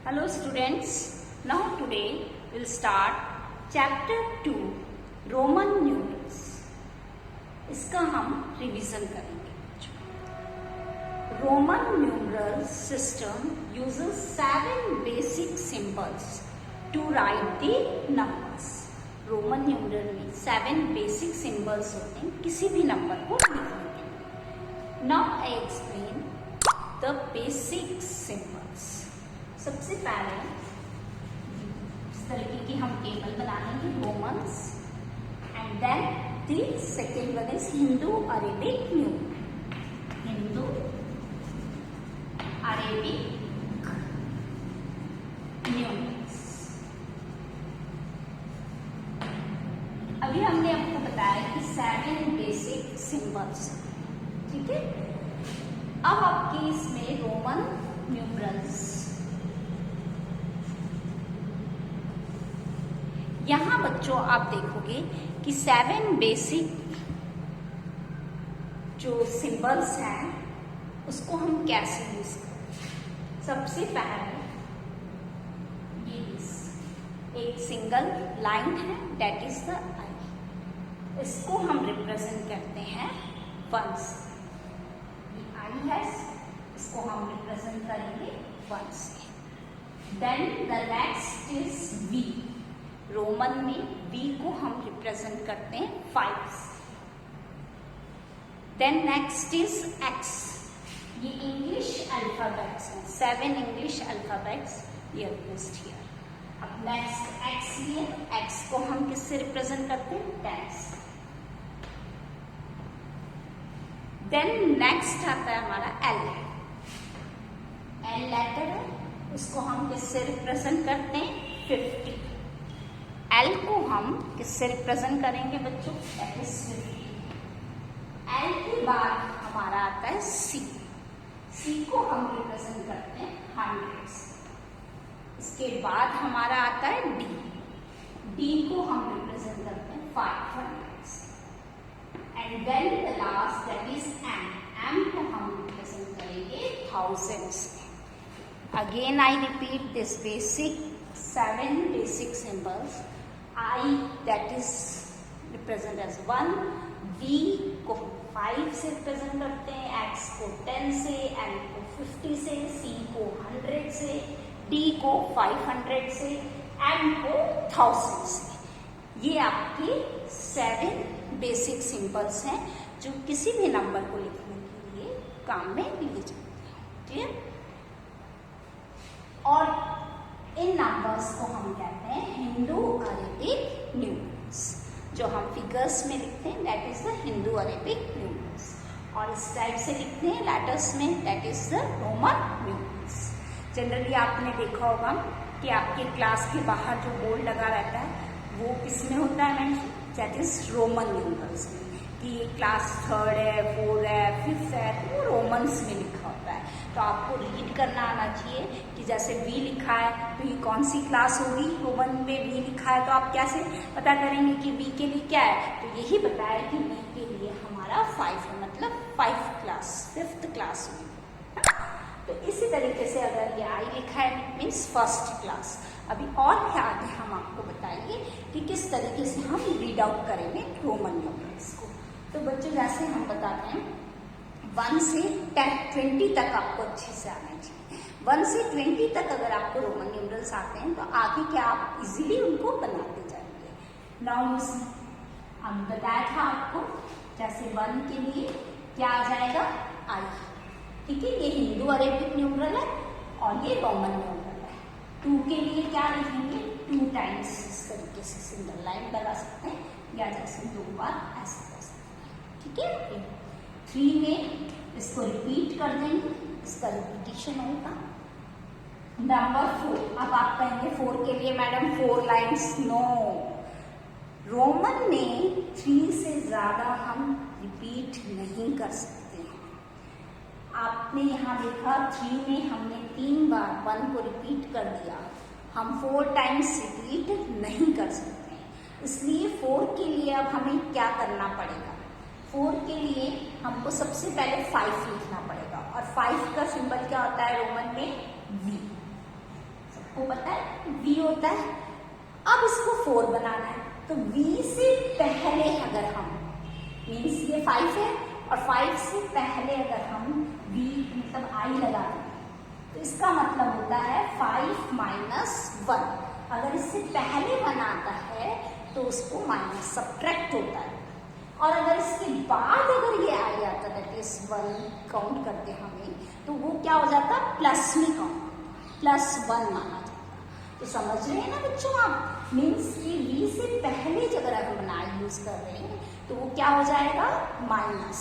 Hello students, now today we'll start chapter 2 Roman numerals. इसका हम revision करेंगे. Roman numeral system uses 7 basic symbols to write the numbers. Roman numeral में 7 basic symbols होते हैं किसी भी नंबर को लिखने के लिए. Now I explain the basic symbols. सबसे पहले इस तरीके की हम टेबल बना लेंगे Romans and then the second one is Hindu Arabic numerals. Hindu Arabic numerals. अभी हमने आपको बताया कि 7 बेसिक सिंबल्स. ठीक है, अब आपके इसमें रोमन न्यूमरल्स यहां बच्चों आप देखोगे कि 7 बेसिक जो सिंबल्स हैं उसको हम कैसे यूज करें. सबसे पहले ये एक सिंगल लाइन है दैट इज द आई. इसको हम रिप्रेजेंट करते हैं वंस. ये आई है, इसको हम रिप्रेजेंट करेंगे ones. Then the next is V. Roman में V को हम रिप्रेजेंट करते हैं 5 से. Then next is X. ये इंग्लिश अल्फाबेट्स हैं, 7 इंग्लिश अल्फाबेट्स यूज्ड हियर. अब नेक्स्ट X लिए, X को हम किससे रिप्रेजेंट करते हैं 10 से. देन नेक्स्ट आता है हमारा L. L लेटर है, उसको हम किससे रिप्रेजेंट करते हैं 50. L को हम किससे रिप्रेजेंट करेंगे बच्चों, दैट इज 50. L के बाद हमारा आता है C. C को हम रिप्रेजेंट करते हैं 100 से. इसके बाद हमारा आता है D. D को हम रिप्रेजेंट करते हैं 500 से. And then the last that is M. M को हम रिप्रेजेंट करेंगे 1000 से. Again I repeat this basic 7 basic symbols. I that is represent as 1, V को 5 से रिप्रेजेंट करते हैं, X को 10 से, M को 50 से, C को 100 से, D को 500 से, M को 1000 से. ये आपके 7 बेसिक सिंबल्स हैं जो किसी भी नंबर को लिखने के लिए काम में लिए जाते हैं. क्लियर? और इन नंबर्स को हम कहते हैं हिंदू अरेबिक न्यूमरल्स. जो हम फिगर्स में लिखते हैं that is the Hindu Arabic numerals, और इस टाइप से लिखते हैं लेटर्स में that is the Roman numerals. Generally आपने देखा होगा कि आपके क्लास के बाहर जो बोर्ड लगा रहता है वो किसमें होता है mention, that is Roman numerals में. कि क्लास 3 है, 4 है, 5th है, तो वो रोमन्स में लिखा होता है. तो आपको रीड करना आना चाहिए कि जैसे V लिखा है तो ये कौन सी क्लास होगी. रोमन में V लिखा है तो आप कैसे पता करेंगे कि V के लिए क्या है. तो यही बताया कि V के लिए हमारा 5 है, मतलब 5th क्लास होगी. तो इसी तरीके से अगर ये I लिखा है मीन्स 1st क्लास. अभी और आगे हम आपको बताएंगे कि किस तरीके से हम रीड आउट करेंगे रोमन न्यूमरल्स को. तो बच्चों जैसे हम बताते हैं 1 से 20 तक आपको अच्छे से आना चाहिए. 1 से 20 तक अगर आपको रोमन न्यूमरल्स आते हैं तो आगे क्या आप इजीली उनको बनाते जाएंगे. नाउ हम बताया था आपको जैसे 1 के लिए क्या आ जाएगा I. ठीक है, ये हिंदू अरेबिक न्यूमरल है और ये रोमन न्यूमरल है. 2 के लिए क्या लिखेंगे 2 टाइम्स इस तरीके से सिंगल लाइन लगा सकते हैं या जैसे 2 बार ऐसे कर सकते हैं. ठीक है. 3 में इसको रिपीट कर देंगे, इसका रिपीटिशन होगा. नंबर 4. अब आप कहेंगे 4 के लिए मैडम 4 लाइन्स. नो, रोमन में 3 से ज्यादा हम रिपीट नहीं कर सकते हैं. आपने यहाँ देखा 3 में हमने 3 बार 1 को रिपीट कर दिया. हम 4 टाइम्स रिपीट नहीं कर सकते हैं. इसलिए 4 के लिए अब हमें क्या करना पड़ेगा. 4 के लिए हमको सबसे पहले 5 लिखना पड़ेगा और 5 का सिंबल क्या होता है रोमन में V. आपको पता है v होता है। अब इसको 4 बनाना है, तो v से पहले अगर हम, मीन्स ये 5 है और 5 से पहले अगर हम v मतलब i लगा दें तो इसका मतलब होता है 5 माइनस 1। अगर इससे पहले 1 आता है तो उसको माइनस सब्ट्रैक्ट होता है, और अगर इसके बाद अगर ये आ जाता है दैट इज 1 काउंट करते हमें, तो वो क्या हो जाता प्लस में काउंट, +1 माना जाता। तो समझ रहे हैं ना बच्चों आप, मीन्स कि v से पहले अगर हम i यूज कर रहे हैं तो वो क्या हो जाएगा माइनस,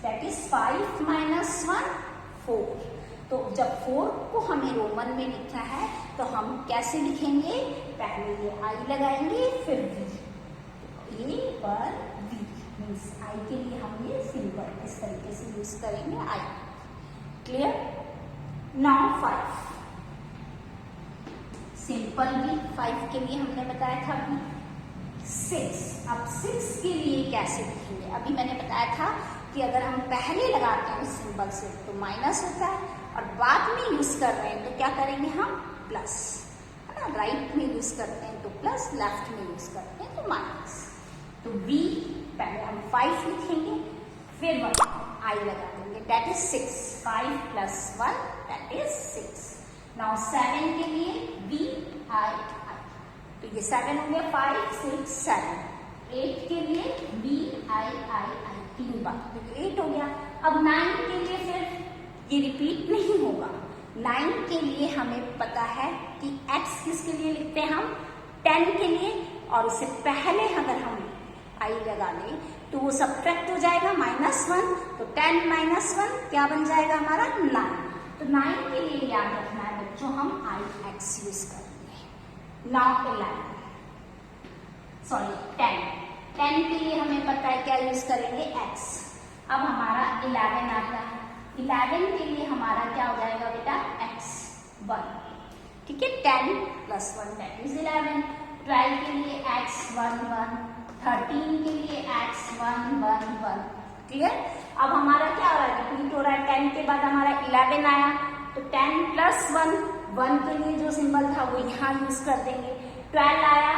दैट इज 5 माइनस 1 4। तो जब 4 को हमें रोमन में लिखना है तो हम कैसे लिखेंगे, पहले ये i लगाएंगे फिर v, a पर v, मीन्स i के लिए हम ये सिंपल इस तरीके से यूज करेंगे i। क्लियर? नाउ 5 सिंपल भी 5 के लिए हमने बताया था अभी 6। अब 6 के लिए कैसे लिखेंगे, अभी मैंने बताया था कि अगर हम पहले लगाते हैं उस सिंबल से तो माइनस होता है, और बाद में यूज कर रहे हैं तो क्या करेंगे हम प्लस, है ना। राइट में यूज करते हैं तो प्लस, लेफ्ट में यूज करते हैं तो माइनस। तो v पहले हम 5 लिखेंगे फिर 1 i लगा देंगे, that is 6। 5 plus 1 that is 6। Now 7 के लिए v i i, तो ये 7 हो गया, 5 6 7। 8 के लिए v i i i 3 बार, तो 8 हो गया। अब 9 के लिए फिर ये रिपीट नहीं होगा। 9 के लिए हमें पता है कि x किसके लिए लिखते हैं हम 10 के लिए, और उससे पहले अगर हम i लगा दें तो वो सब्ट्रैक्ट हो जाएगा -1, तो 10 माइनस 1 क्या बन जाएगा हमारा 9। तो 9 के लिए याद रखना है बच्चों हम ix यूज करेंगे। नाउ 10 के लिए हमें पता है क्या यूज करेंगे x। अब हमारा 11 आ गया, 11 के लिए हमारा क्या हो जाएगा बेटा x 1, ठीक है। 10 प्लस 1 दैट इज 11। 12 के लिए x 1 1, 13 के लिए x 1 1 1। क्लियर? अब हमारा क्या हो रहा है, रिपीट हो रहा है। 10 के बाद हमारा 11 आया, तो 10 प्लस 1, 1 के लिए जो सिंबल था वो यहाँ यूज कर देंगे। 12 आया,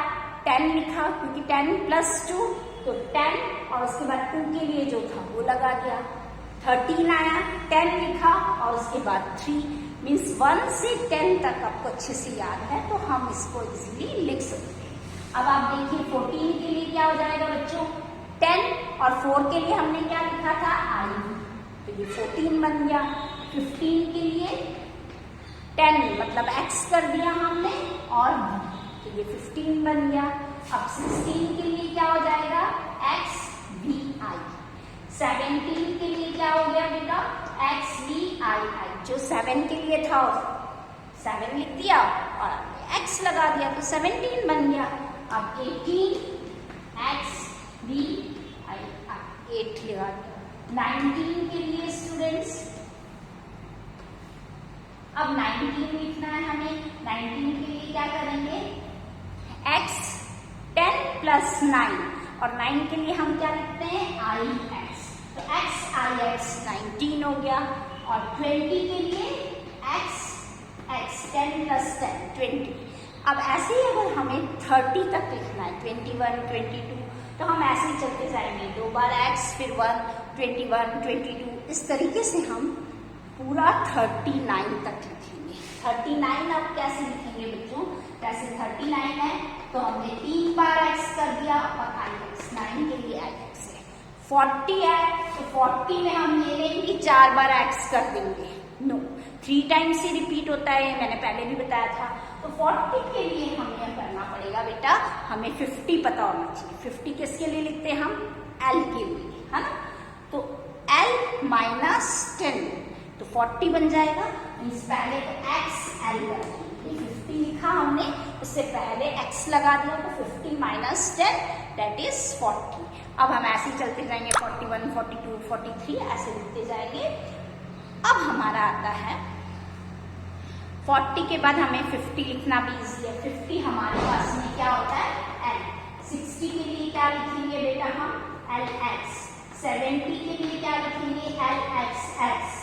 10 लिखा क्योंकि 10 प्लस 2, तो 10 और उसके बाद 2 के लिए जो था वो लगा दिया। 13 आया, 10 लिखा और उसके बाद 3, मीन्स 1 से 10 तक आपको अच्छे से याद है तो हम इसको इजीली लिख सकते हैं। अब आप देखिए 14 के लिए क्या हो जाएगा बच्चों 10, और 4 के लिए हमने क्या लिखा था i, तो ये 14 बन गया। 15 के लिए 10 मतलब x कर दिया हमने और v, तो ये 15 बन गया। अब 16 के लिए क्या हो जाएगा x v i। 17 के लिए क्या हो गया बेटा x v i i, जो 7 के लिए था 7 लिख दिया और x लगा दिया तो 17 बन गया। अब 18 x v i i 8 लगा दिया। 19 के लिए स्टूडेंट्स, अब 19 लिखना है हमें। 19 के लिए क्या करेंगे x 10 प्लस 9, और 9 के लिए हम क्या लिखते हैं i x, तो x i x 19 हो गया। और 20 के लिए x x 10 प्लस 10 20। अब ऐसे ही अगर हमें 30 तक लिखना है 21 22, तो हम ऐसे ही चलते जाएंगे, 2 बार x फिर 1 21 22, इस तरीके से हम पूरा 39 तक लिखेंगे। 39 अब कैसे लिखेंगे बच्चों, जैसे 39 है तो हमने 3 बार x कर दिया और i x, 9 के लिए i x है। 40 है तो 40 में हम ये लेंगे 4 बार x कर देंगे, नो 3 टाइम्स ही रिपीट होता है, मैंने पहले भी बताया था। तो 40 के लिए हमें यह करना पड़ेगा बेटा, हमें 50 पता होना चाहिए। 50 किसके लिए लिखते हैं हम l के लिए, है ना। तो l माइनस 10, तो 40 बन जाएगा। मीन्स पहले तो x l कर देंगे, 50 लिखा हमने, उससे पहले x लगा दिया तो 50 माइनस 10 दैट इज 40। अब हम ऐसे ही चलते जाएंगे 41 42 43 ऐसे लिखते जाएंगे। अब हमारा आता है 40 के बाद हमें 50 लिखना भी इजी है। 50 हमारे पास में क्या होता है l। 60 के लिए क्या लिखेंगे बेटा हम l x। 70 के लिए क्या लिखेंगे l x x।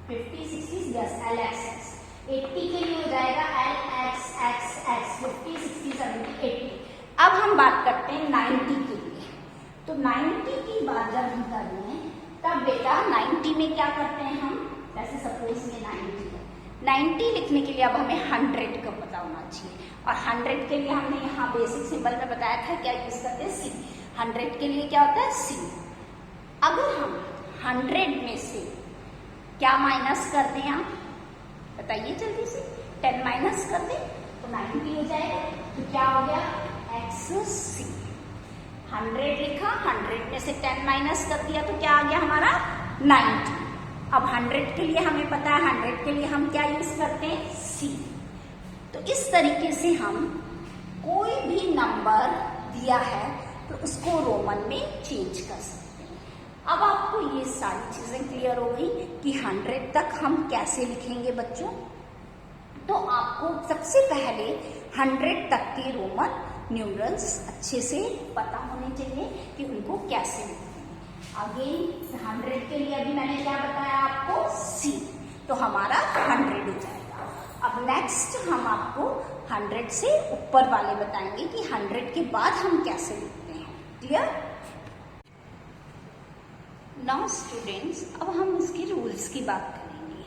50 60 yes l x x। 80 के लिए हो जाएगा एल एक्स एक्स एक्स 50 60 70 80। अब हम बात करते हैं 90 के लिए। तो 90 की बात जब हम कर रहे हैं तब बेटा 90 में क्या करते हैं हम, जैसे सपोज में 90 लिखने के लिए अब हमें 100 का पता होना चाहिए, और 100 के लिए हमने यहाँ बेसिक सिंबल में बताया था क्या यूज करते हैं, सी। 100 के लिए क्या होता है, सी। अगर हम 100 में से क्या माइनस कर दें, आप बताइए जल्दी से, 10 माइनस कर दें तो 90 हो जाएगा। तो क्या हो गया, एक्स सी। 100 लिखा, 100 में से 10 माइनस कर दिया तो क्या आ गया हमारा 90। अब 100 के लिए हमें पता है 100 के लिए हम क्या यूज करते हैं, सी। तो इस तरीके से हम कोई भी नंबर दिया है तो उसको रोमन में चेंज कर सकते हैं। अब आपको ये सारी चीजें क्लियर हो गई कि 100 तक हम कैसे लिखेंगे बच्चों। तो आपको सबसे पहले 100 तक के रोमन न्यूमरल्स अच्छे से पता होने चाहिए कि उनको कैसे लिखते हैं। अगेन 100 के लिए अभी मैंने क्या बताया आपको, सी। तो हमारा 100 हो जाएगा। अब नेक्स्ट हम आपको 100 से ऊपर वाले बताएंगे कि 100 के बाद हम कैसे लिखते हैं। क्लियर? नाउ स्टूडेंट्स, अब हम इसके रूल्स की बात करेंगे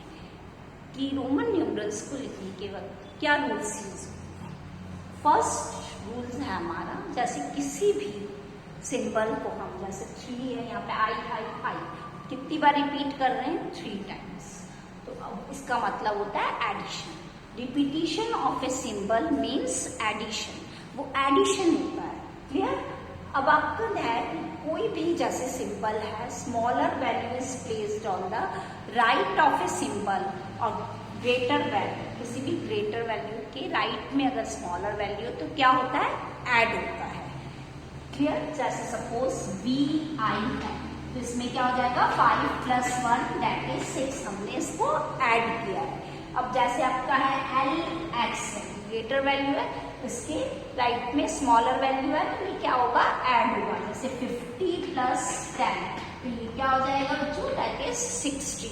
कि रोमन न्यूमरल्स को लिखने के वक्त क्या रूल्स यूज होते हैं। फर्स्ट रूल्स है हमारा, जैसे किसी भी सिंबल को हम, जैसे 3 है यहाँ पे आई कितनी बार रिपीट कर रहे हैं, 3 टाइम्स। तो अब इसका मतलब होता है addition. Repetition of a symbol means addition, वो एडिशन होता है। क्लियर? अब आपका है कोई भी जैसे सिंबल है, smaller value is placed on the right of a symbol और ग्रेटर वैल्यू, किसी भी ग्रेटर वैल्यू के राइट में अगर स्मॉलर वैल्यू तो क्या होता है, ऐड होता है। क्लियर? जैसे सपोज वी आई है तो इसमें क्या हो जाएगा, 5 + 1 दैट इज 6, हमने इसको ऐड किया है। अब जैसे आपका है एल एक्स है, ग्रेटर वैल्यू है, इसके राइट में स्मॉलर वैल्यू है तो ये क्या होगा, ऐड होगा। जैसे 50 + 10 तो ये क्या हो जाएगा बच्चों, दैट इज 60।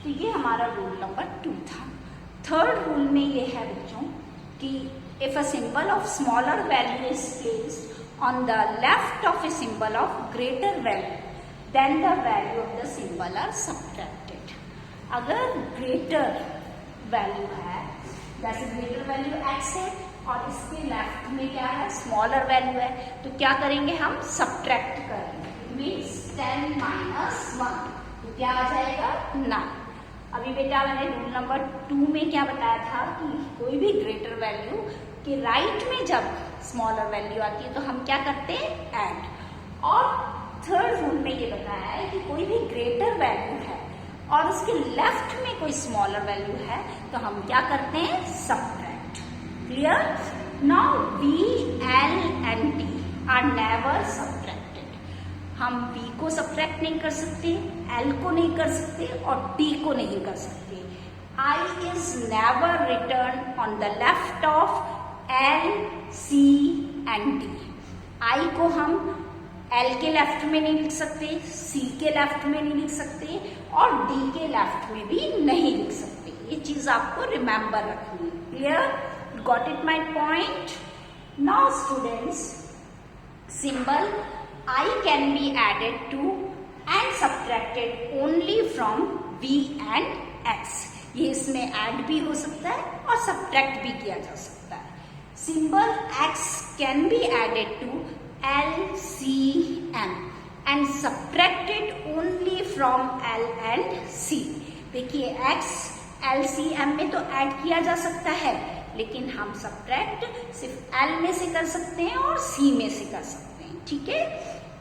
तो ये हमारा रूल नंबर 2 था। थर्ड रूल में ये है बच्चों कि if a symbol of smaller value is placed on the left of a symbol of greater value, then the value of the symbol are subtracted. अगर greater value है, जैसे greater value x है और इसके लेफ्ट में क्या है, smaller value है, तो क्या करेंगे हम, सब्ट्रैक्ट करेंगे। इट मीन्स 10 - 1 तो क्या आ जाएगा, 9। अभी बेटा मैंने रूल नंबर 2 में क्या बताया था कि कोई भी ग्रेटर वैल्यू के राइट में जब स्मॉलर वैल्यू आती है तो हम क्या करते हैं, ऐड। और थर्ड रूल में ये बताया है कि कोई भी ग्रेटर वैल्यू है और उसके लेफ्ट में कोई स्मॉलर वैल्यू है तो हम क्या करते हैं, subtract. Clear? Now V L and T R never subtracted. हम वी को सब्ट्रैक्ट नहीं कर सकते, एल को नहीं कर सकते और टी को नहीं कर सकते। I is never return on the left of L C and D. I को हम एल के लेफ्ट में नहीं लिख सकते, सी के लेफ्ट में नहीं लिख सकते और डी के लेफ्ट में भी नहीं लिख सकते। ये चीज आपको रिमेंबर रखनी है। Clear? Got it my point? Now students, symbol I can be added to and subtracted only from V and X. ये इसमें ऐड भी हो सकता है और सब्ट्रैक्ट भी किया जा सकता है। Symbol x can be added to LCM and subtracted only from L and C. देखिए x LCM में तो ऐड किया जा सकता है, लेकिन हम सब्ट्रैक्ट सिर्फ L में से कर सकते हैं और C में से कर सकते हैं। ठीक है?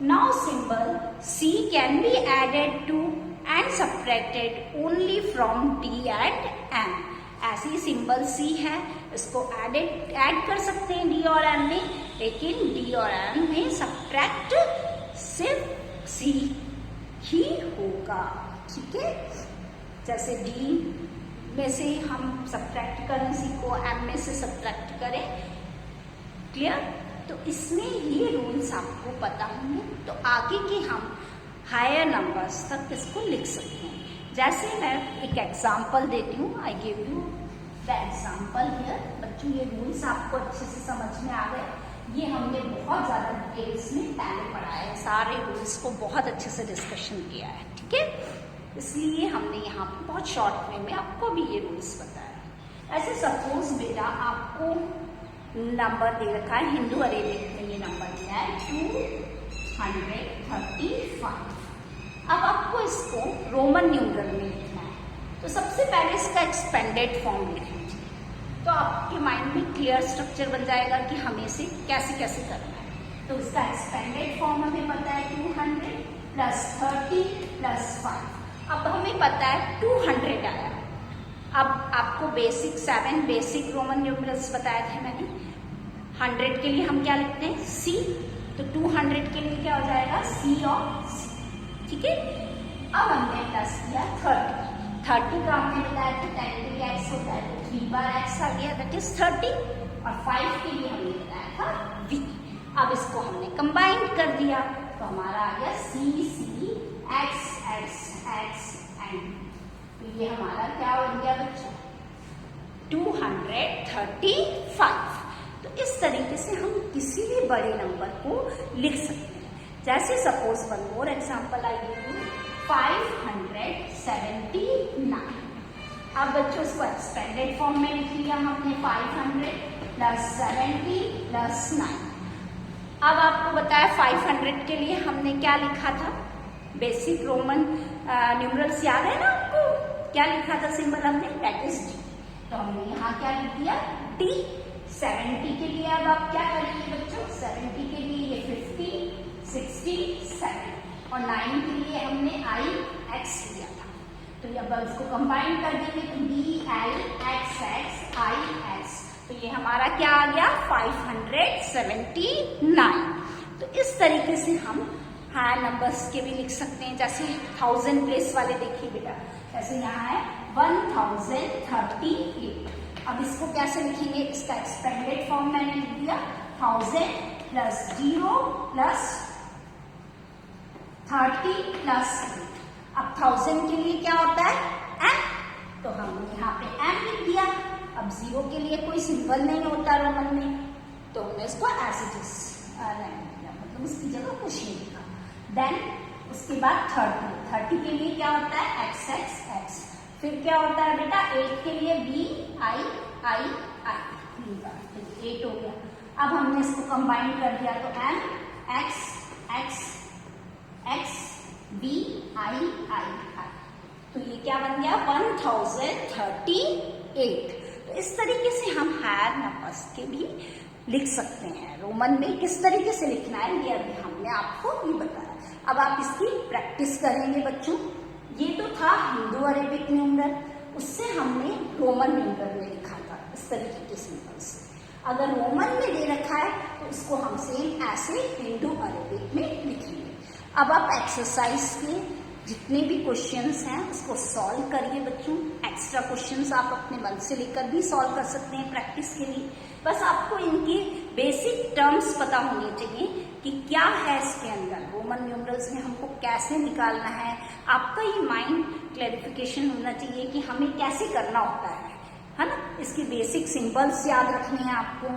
Now symbol C can be added to and subtracted only from D and M. ऐसी सिंबल सी है, इसको ऐड कर सकते हैं डी और एम में, लेकिन डी और एम में सब्ट्रैक्ट सिर्फ सी ही होगा। ठीक है? जैसे डी में से हम सब्ट्रैक्ट करें सी को, एम में से सब्ट्रैक्ट करें। क्लियर? तो इसमें ये रूल्स आपको पता होंगे तो आगे के हम हायर नंबर्स तक इसको लिख सकते हैं। जैसे मैं एक एग्जाम्पल देती हूँ, I give you the example here. बच्चों ये रूल्स आपको अच्छे से समझ में आ गए। ये हमने बहुत ज़्यादा डिटेल्स में पहले पढ़ा है, सारे रूल्स को बहुत अच्छे से डिस्कशन किया है, ठीक है। इसलिए हमने यहाँ पे बहुत शॉर्ट वे में आपको भी ये रूल्स बताया। ऐसे सपोज बेटा आपको नंबर दे रखा है, हिंदू अरेबिक में ये नंबर दिया है 235। अब आपको इसको रोमन न्यूमरल में लिखना है, तो सबसे पहले इसका एक्सपेंडेड फॉर्म लिखेंगे। तो आपके माइंड में क्लियर स्ट्रक्चर बन जाएगा कि हमें इसे कैसे कैसे करना है। तो इसका एक्सपेंडेड फॉर्म हमें पता है 200 + 30 + 5। अब हमें पता है 200 आया। अब आपको बेसिक 7 बेसिक रोमन न्यूमरल्स बताए थे मैंने। 100 के लिए हम क्या लिखते हैं? C। तो 200 के लिए क्या हो जाएगा? C और C, ठीक है। अब हमने प्लस किया 30 का हमने बताया था 10 x होता है, तो 3 बार x आ गया, दैट इज 30। और 5 के लिए हमने बताया था v। अब इसको हमने कंबाइन कर दिया, तो हमारा आ गया C C x x x and. तो ये हमारा क्या बन गया बच्चों? 235। तो इस तरीके से हम किसी भी बड़े नंबर को लिख सकते हैं। जैसे suppose one more example I give you 579। अब बच्चों इसको एक्सपेंडेड फॉर्म में लिख लिया हमने 500 + 70 + 9। अब आपको बताया 500 के लिए हमने क्या लिखा था? बेसिक रोमन न्यूमरल्स याद है ना आपको? क्या लिखा था सिंबल हमने? That is D. तो हमने यहाँ क्या लिख दिया? डी। 70 के लिए अब आप क्या करेंगे बच्चों? 70 के लिए ये 50, 60, 7 और 9 के लिए हमने I X लिया था। तो अब इसको कंबाइन कर देंगे तो DI X X I X। तो ये हमारा क्या आ गया? 579। तो इस तरीके से हम नंबर्स के भी लिख सकते हैं। जैसे 1000 प्लेस वाले देखिए बेटा, जैसे यहाँ है 1038। अब इसको कैसे लिखेंगे? इसका एक्सपेंडेड फॉर्म मैंने लिख दिया 1000 + 0 + 30 + 8। अब 1000 के लिए क्या होता है? m। तो हमने यहाँ पे m लिख दिया। अब 0 के लिए कोई सिंबल नहीं होता रोमन में, तो हमने इसको एज इट इज मतलब उसकी जगह कुछ नहीं लिखा। देन उसके बाद 30 के लिए क्या होता है? x x x। फिर क्या होता है बेटा? 8 के लिए b i i i। 8 हो गया। अब हमने इसको कंबाइन कर दिया तो m x x x b i i i। तो ये क्या बन गया? 1038। तो इस तरीके से हम हायर नंबर्स के भी लिख सकते हैं। रोमन में किस तरीके से लिखना है ये अभी हमने आपको भी बताया। अब आप इसकी प्रैक्टिस करेंगे बच्चों। ये तो था हिंदू अरेबिक न्यूमरल, उससे हमने रोमन न्यूमरल में लिखा था इस तरीके के सिंबल से। अगर रोमन में दे रखा है तो इसको हम सेम ऐसे हिंदू अरेबिक में लिखेंगे। अब आप एक्सरसाइज के जितने भी क्वेश्चंस हैं उसको सॉल्व करिए बच्चों। एक्स्ट्रा क्वेश्चंस आप अपने मन से लेकर भी सॉल्व कर सकते हैं प्रैक्टिस के लिए। बस आपको इनकी बेसिक टर्म्स पता होनी चाहिए कि क्या है इसके अंदर, रोमन न्यूमरल्स में हमको कैसे निकालना है। आपका ये माइंड क्लैरिफिकेशन होना चाहिए कि हमें कैसे करना होता है ना। इसके बेसिक सिंबल्स याद रखने हैं आपको।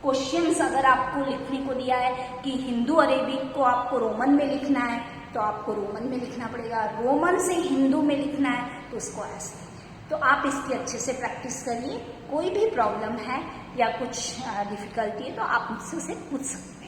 क्वेश्चंस अगर आपको लिखने को दिया है कि हिंदू अरेबिक को आपको रोमन में लिखना है तो आपको रोमन में लिखना पड़ेगा, रोमन से हिंदू में लिखना है तो उसको ऐसे। तो आप इसकी अच्छे से प्रैक्टिस करिए। कोई भी प्रॉब्लम है या कुछ डिफिकल्टी है तो आप मुझसे उसे पूछ सकते हैं।